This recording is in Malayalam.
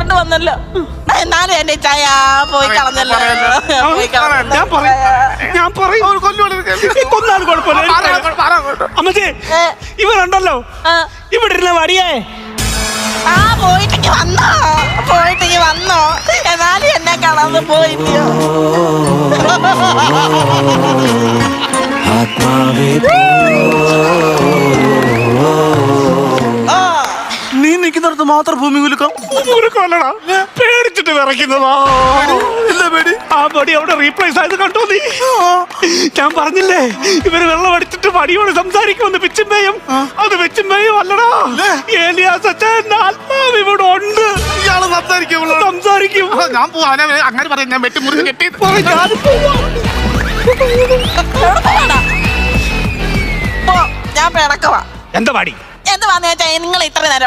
വിളിച്ചോണ്ട് വന്നല്ലോ. എന്നാലും എന്റെ ചായ പോയി കളഞ്ഞല്ലോ. ഞാൻ പറയും കൊന്നാലും കുഴപ്പമില്ല. അമ്മച്ചി ഇവരുണ്ടല്ലോ ഇവിടെ ഇരുന്ന വടിയേ. പോയിട്ടെങ്കിൽ വന്നോ എന്നാലും എന്നെ കാണാതെ പോയില്ലയോ. നീ നിൽക്കുന്നിടത്ത് മാത്രം ഭൂമി കുലുക്കം. പേടിച്ചിട്ട് വിറയ്ക്കുന്നതാ. ആ വടി അവിടെ റീപ്ലേസ് ആയത് കണ്ടോ നീ? ഞാൻ പറഞ്ഞില്ലേ ഇവര് വെള്ളം അടിച്ചിട്ട് വടിയോട് സംസാരിക്കുമെന്ന്. പിച്ചുമ്പേയും അത് വെച്ചുമ്പേയും അല്ലടാ. ഏലിയാസ് അച്ഛൻ ആത്മാവ് ഇവിടെ ഉണ്ട്. ഇയാള് സംസാരിക്കും. ഞാൻ പോവാ. അങ്ങനെ പറയാം. ഞാൻ വെട്ടിമുറിച്ച് കെട്ടി ഞാൻ പിണക്കവാ. എന്താ വടി എന്ത് വന്നു വെച്ചാ നിങ്ങൾ ഇത്ര നേരം